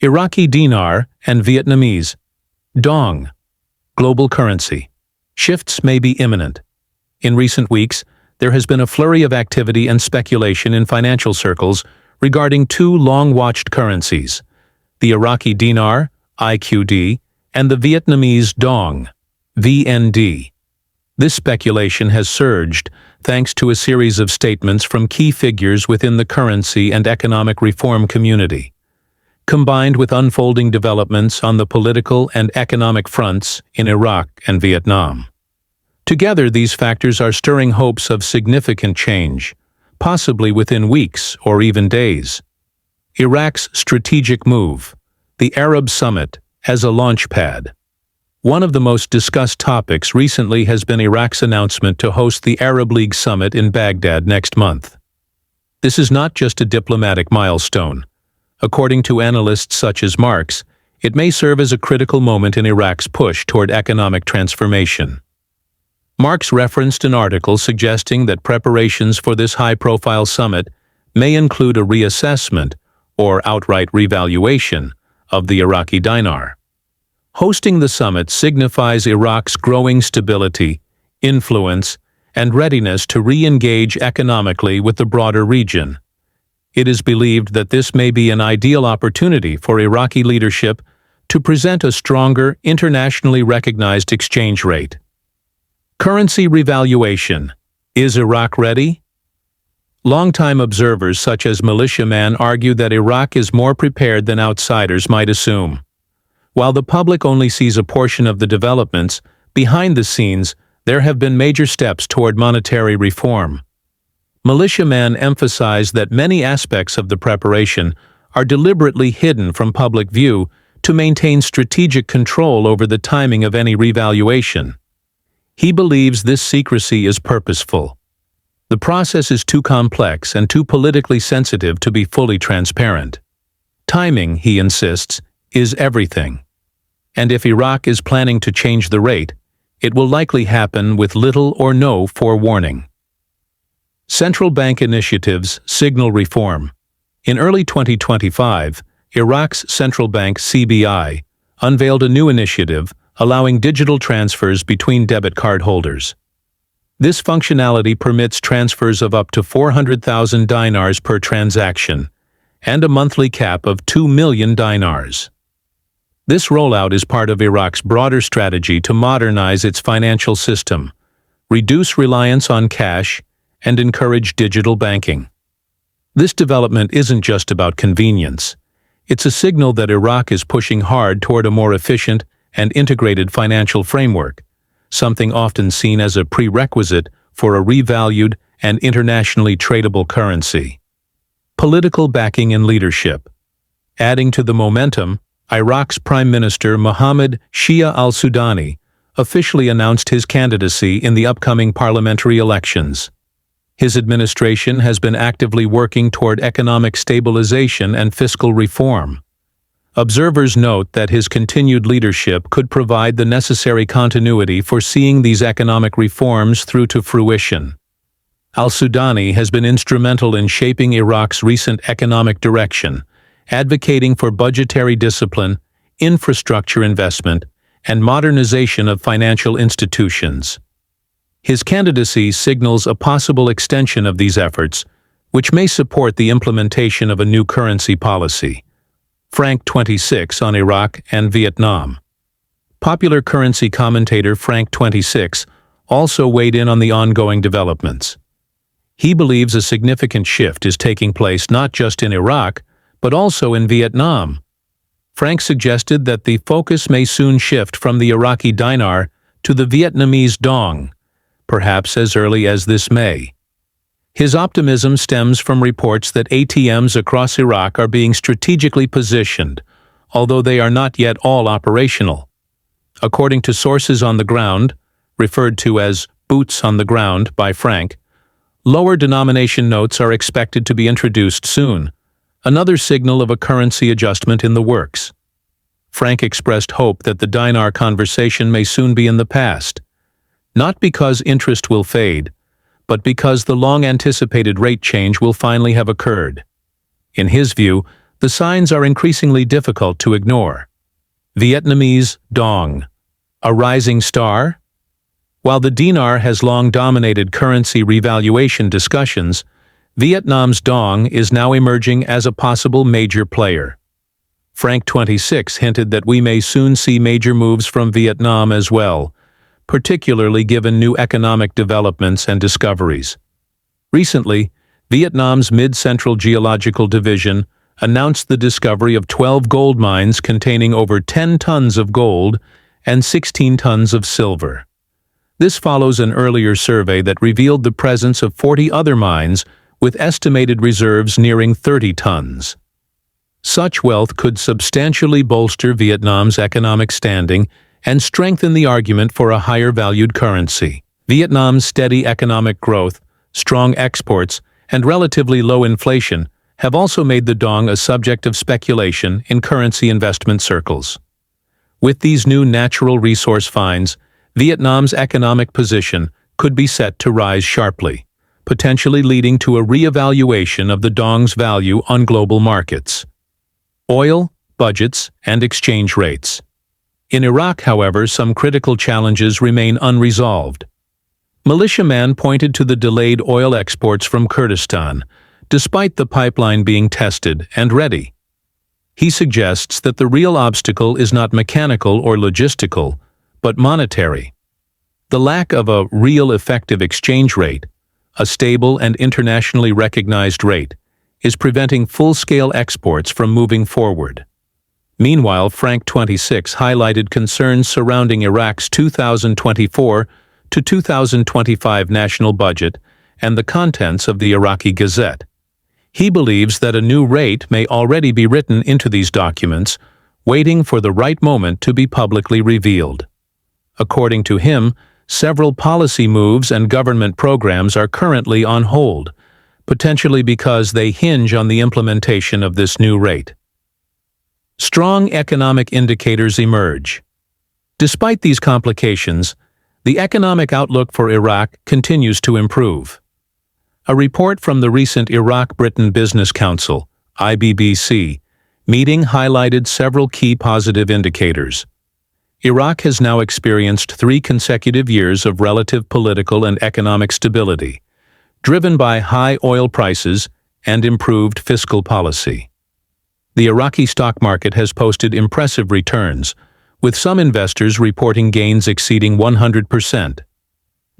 Iraqi Dinar and Vietnamese Dong. Global currency. Shifts may be imminent. In recent weeks, there has been a flurry of activity and speculation in financial circles regarding two long-watched currencies, the Iraqi Dinar, IQD, and the Vietnamese Dong, VND. This speculation has surged thanks to a series of statements from key figures within the currency and economic reform community, combined with unfolding developments on the political and economic fronts in Iraq and Vietnam. Together, these factors are stirring hopes of significant change, possibly within weeks or even days. Iraq's strategic move, the Arab Summit, as a launchpad. One of the most discussed topics recently has been Iraq's announcement to host the Arab League Summit in Baghdad next month. This is not just a diplomatic milestone. According to analysts such as Marx, it may serve as a critical moment in Iraq's push toward economic transformation. Marx referenced an article suggesting that preparations for this high-profile summit may include a reassessment or outright revaluation of the Iraqi dinar. Hosting the summit signifies Iraq's growing stability, influence, and readiness to re-engage economically with the broader region. It is believed that this may be an ideal opportunity for Iraqi leadership to present a stronger, internationally recognized exchange rate. Currency revaluation. Is Iraq ready? Longtime observers such as militiamen argue that Iraq is more prepared than outsiders might assume. While the public only sees a portion of the developments, behind the scenes, there have been major steps toward monetary reform. Militiamen emphasize that many aspects of the preparation are deliberately hidden from public view to maintain strategic control over the timing of any revaluation. He believes this secrecy is purposeful. The process is too complex and too politically sensitive to be fully transparent. Timing, he insists, is everything. And if Iraq is planning to change the rate, it will likely happen with little or no forewarning. Central bank initiatives signal reform. In early 2025, Iraq's central bank CBI unveiled a new initiative allowing digital transfers between debit card holders. This functionality permits transfers of up to 400,000 dinars per transaction and a monthly cap of 2 million dinars. This rollout is part of Iraq's broader strategy to modernize its financial system, reduce reliance on cash, and encourage digital banking. This development isn't just about convenience. It's a signal that Iraq is pushing hard toward a more efficient and integrated financial framework, something often seen as a prerequisite for a revalued and internationally tradable currency. Political backing and leadership. Adding to the momentum, Iraq's Prime Minister Mohammed Shia al-Sudani officially announced his candidacy in the upcoming parliamentary elections. His administration has been actively working toward economic stabilization and fiscal reform. Observers note that his continued leadership could provide the necessary continuity for seeing these economic reforms through to fruition. Al-Sudani has been instrumental in shaping Iraq's recent economic direction, advocating for budgetary discipline, infrastructure investment, and modernization of financial institutions. His candidacy signals a possible extension of these efforts, which may support the implementation of a new currency policy. Frank 26 on Iraq and Vietnam. Popular currency commentator Frank 26 also weighed in on the ongoing developments. He believes a significant shift is taking place not just in Iraq, but also in Vietnam. Frank suggested that the focus may soon shift from the Iraqi dinar to the Vietnamese dong, perhaps as early as this May. His optimism stems from reports that ATMs across Iraq are being strategically positioned, although they are not yet all operational. According to sources on the ground, referred to as boots on the ground by Frank, lower denomination notes are expected to be introduced soon, another signal of a currency adjustment in the works. Frank expressed hope that the dinar conversation may soon be in the past, not because interest will fade, but because the long-anticipated rate change will finally have occurred. In his view, the signs are increasingly difficult to ignore. Vietnamese dong, a rising star? While the dinar has long dominated currency revaluation discussions, Vietnam's dong is now emerging as a possible major player. Frank 26 hinted that we may soon see major moves from Vietnam as well, particularly given new economic developments and discoveries. Recently, Vietnam's Mid-Central Geological Division announced the discovery of 12 gold mines containing over 10 tons of gold and 16 tons of silver. This follows an earlier survey that revealed the presence of 40 other mines with estimated reserves nearing 30 tons. Such wealth could substantially bolster Vietnam's economic standing and strengthen the argument for a higher-valued currency. Vietnam's steady economic growth, strong exports, and relatively low inflation have also made the dong a subject of speculation in currency investment circles. With these new natural resource finds, Vietnam's economic position could be set to rise sharply, potentially leading to a re-evaluation of the dong's value on global markets. Oil, budgets, and exchange rates. In Iraq, however, some critical challenges remain unresolved. Militiaman pointed to the delayed oil exports from Kurdistan, despite the pipeline being tested and ready. He suggests that the real obstacle is not mechanical or logistical, but monetary. The lack of a real effective exchange rate, a stable and internationally recognized rate, is preventing full-scale exports from moving forward. Meanwhile, Frank 26 highlighted concerns surrounding Iraq's 2024 to 2025 national budget and the contents of the Iraqi Gazette. He believes that a new rate may already be written into these documents, waiting for the right moment to be publicly revealed. According to him, several policy moves and government programs are currently on hold, potentially because they hinge on the implementation of this new rate. Strong economic indicators emerge. Despite these complications, the economic outlook for Iraq continues to improve. A report from the recent Iraq-Britain Business Council, IBBC, meeting highlighted several key positive indicators. Iraq has now experienced 3 consecutive years of relative political and economic stability, driven by high oil prices and improved fiscal policy. The Iraqi stock market has posted impressive returns, with some investors reporting gains exceeding 100%.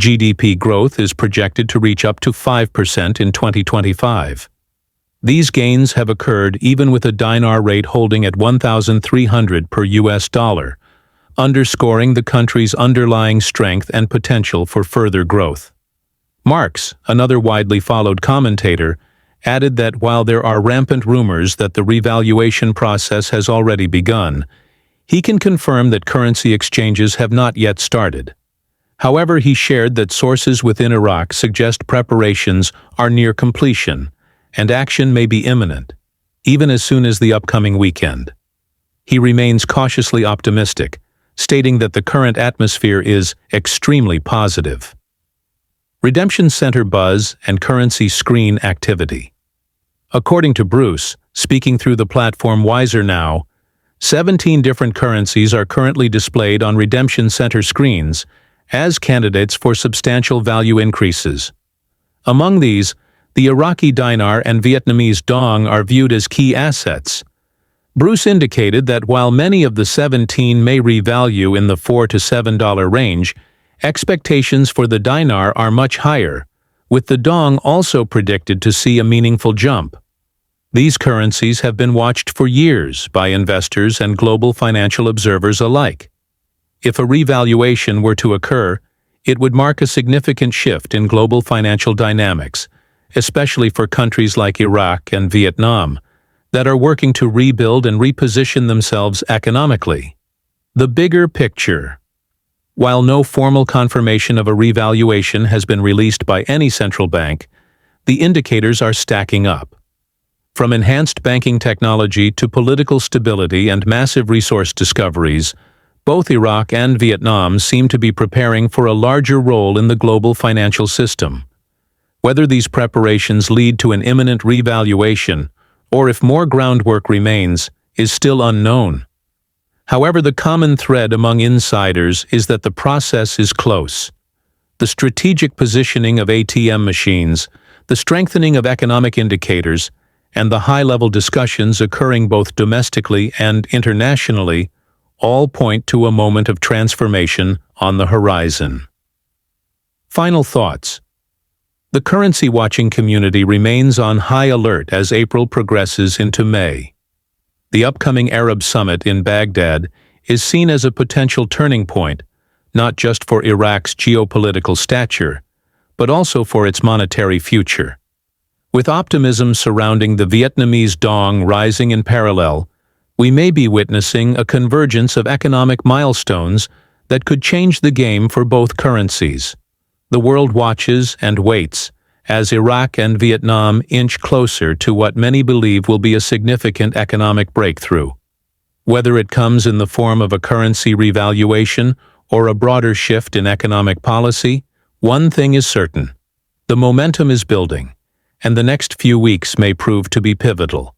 GDP growth is projected to reach up to 5% in 2025. These gains have occurred even with a dinar rate holding at 1,300 per US dollar, underscoring the country's underlying strength and potential for further growth. Marx, another widely followed commentator, added that while there are rampant rumors that the revaluation process has already begun, he can confirm that currency exchanges have not yet started. However, he shared that sources within Iraq suggest preparations are near completion, and action may be imminent, even as soon as the upcoming weekend. He remains cautiously optimistic, stating that the current atmosphere is extremely positive. Redemption Center buzz and currency screen activity. According to Bruce, speaking through the platform Wiser Now, 17 different currencies are currently displayed on Redemption Center screens as candidates for substantial value increases. Among these, the Iraqi dinar and Vietnamese dong are viewed as key assets. Bruce indicated that while many of the 17 may revalue in the $4 to $7 range, expectations for the dinar are much higher, with the dong also predicted to see a meaningful jump. These currencies have been watched for years by investors and global financial observers alike. If a revaluation were to occur, it would mark a significant shift in global financial dynamics, especially for countries like Iraq and Vietnam, that are working to rebuild and reposition themselves economically. The bigger picture. While no formal confirmation of a revaluation has been released by any central bank, the indicators are stacking up. From enhanced banking technology to political stability and massive resource discoveries, both Iraq and Vietnam seem to be preparing for a larger role in the global financial system. Whether these preparations lead to an imminent revaluation or if more groundwork remains, is still unknown. However, the common thread among insiders is that the process is close. The strategic positioning of ATM machines, the strengthening of economic indicators, and the high-level discussions occurring both domestically and internationally all point to a moment of transformation on the horizon. Final thoughts. The currency-watching community remains on high alert as April progresses into May. The upcoming Arab summit in Baghdad is seen as a potential turning point, not just for Iraq's geopolitical stature, but also for its monetary future. With optimism surrounding the Vietnamese dong rising in parallel, we may be witnessing a convergence of economic milestones that could change the game for both currencies. The world watches and waits as Iraq and Vietnam inch closer to what many believe will be a significant economic breakthrough. Whether it comes in the form of a currency revaluation or a broader shift in economic policy, one thing is certain: the momentum is building, and the next few weeks may prove to be pivotal.